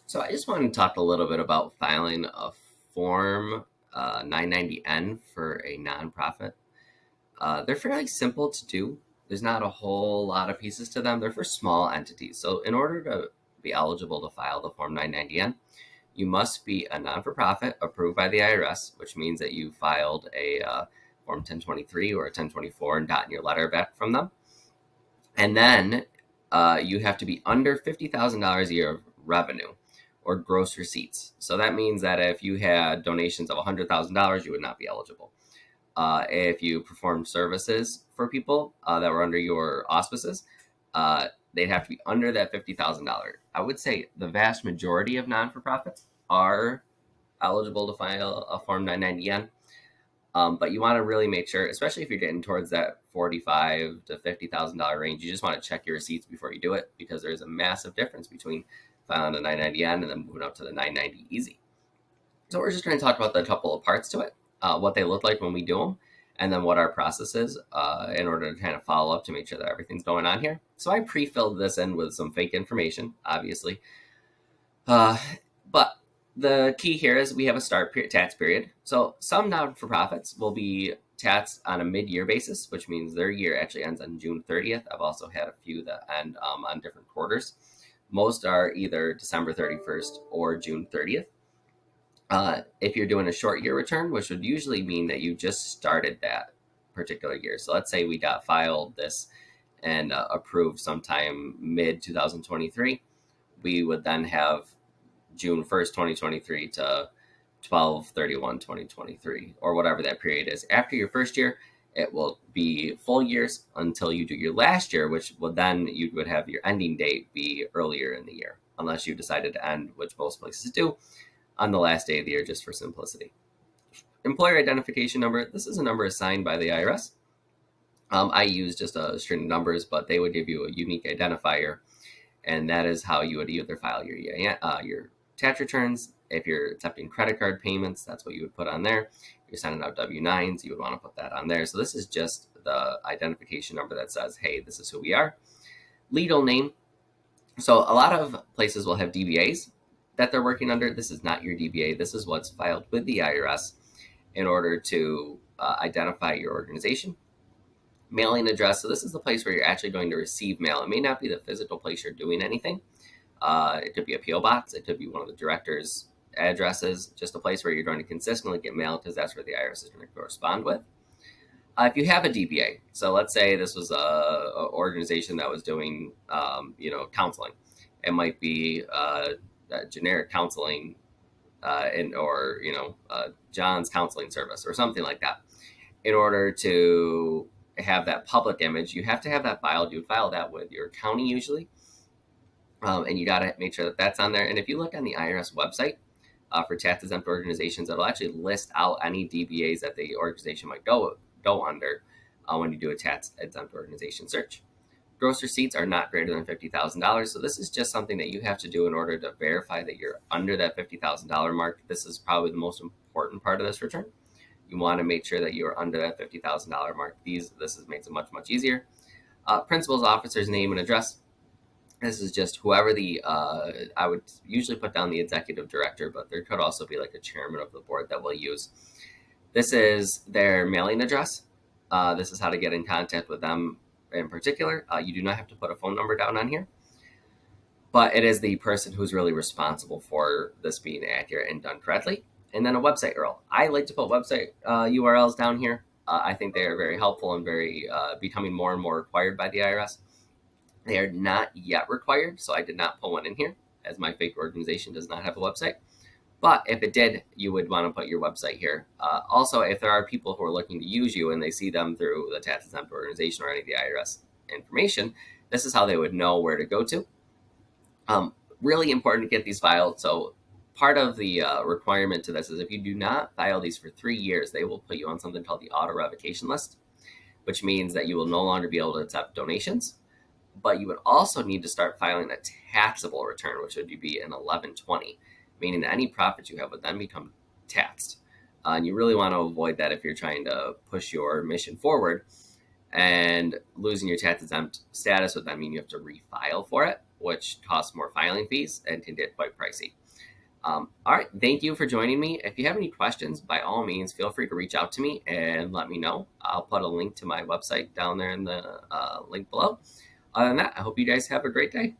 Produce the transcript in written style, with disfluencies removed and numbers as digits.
So I just wanted to talk a little bit about filing a Form 990N for a nonprofit. They're fairly simple to do. There's not a whole lot of pieces to them. They're for small entities. So in order to be eligible to file the Form 990N, you must be a non-for-profit approved by the IRS, which means that you filed a Form 1023 or a 1024 and gotten your letter back from them. And then you have to be under $50,000 a year of revenue or gross receipts. So that means that if you had donations of $100,000, you would not be eligible. If you performed services for people that were under your auspices, they'd have to be under that $50,000. I would say the vast majority of non for profits are eligible to file a Form 990N. But you want to really make sure, especially if you're getting towards that $45,000 to $50,000 range, you just want to check your receipts before you do it, because there's a massive difference between filing a 990N and then moving up to the 990 Easy. So we're just going to talk about the couple of parts to it, what they look like when we do them, and then what our process is in order to kind of follow up to make sure that everything's going on here. So I pre-filled this in with some fake information, obviously. But the key here is we have a start tax period. So some non-for-profits will be taxed on a mid-year basis, which means their year actually ends on June 30th. I've also had a few that end on different quarters. Most are either December 31st or June 30th. If you're doing a short year return, which would usually mean that you just started that particular year. So let's say we got filed this and approved sometime mid 2023. We would then have June 1st, 2023 to 12/31/2023, or whatever that period is. After your first year, it will be full years until you do your last year, which will then you would have your ending date be earlier in the year, unless you decided to end, which most places do, on the last day of the year just for simplicity. Employer identification number. This is a number assigned by the IRS. I use just a string of numbers, but they would give you a unique identifier, and that is how you would either file your tax returns. If you're accepting credit card payments, that's what you would put on there. If you're sending out W-9s, you would want to put that on there. So this is just the identification number that says, hey, this is who we are. Legal name. So a lot of places will have DBAs that they're working under. This is not your DBA. This is what's filed with the IRS in order to identify your organization. Mailing address. So this is the place where you're actually going to receive mail. It may not be the physical place you're doing anything. It could be a PO box. It could be one of the director's addresses, just a place where you're going to consistently get mail, because that's where the IRS is going to correspond with. If you have a DBA, so let's say this was a organization that was doing, counseling. It might be generic counseling, or John's counseling service or something like that. In order to have that public image, you have to have that filed. You would file that with your county usually. And you got to make sure that that's on there. And if you look on the IRS website for tax exempt organizations, it'll actually list out any DBAs that the organization might go under when you do a tax exempt organization search. Gross receipts are not greater than $50,000. So this is just something that you have to do in order to verify that you're under that $50,000 mark. This is probably the most important part of this return. You want to make sure that you're under that $50,000 mark. This makes it much, much easier. Principal's officer's name and address. This is just whoever I would usually put down the executive director, but there could also be like a chairman of the board that we'll use. This is their mailing address. This is how to get in contact with them in particular. You do not have to put a phone number down on here, but it is the person who's really responsible for this being accurate and done correctly. And then a website URL. I like to put website URLs down here. I think they are very helpful and very becoming more and more required by the IRS. They are not yet required, so I did not put one in here, as my fake organization does not have a website. But if it did, you would want to put your website here. Also, if there are people who are looking to use you and they see them through the tax exempt organization or any of the IRS information, this is how they would know where to go to. Really important to get these filed. So part of the requirement to this is if you do not file these for 3 years, they will put you on something called the auto revocation list, which means that you will no longer be able to accept donations. But you would also need to start filing a taxable return, which would be an 1120, meaning that any profits you have would then become taxed. And you really want to avoid that if you're trying to push your mission forward. And losing your tax exempt status would then mean you have to refile for it. which costs more filing fees and can get quite pricey. All right, thank you for joining me. If you have any questions, by all means, feel free to reach out to me and let me know. I'll put a link to my website down there in the link below. Other than that, I hope you guys have a great day.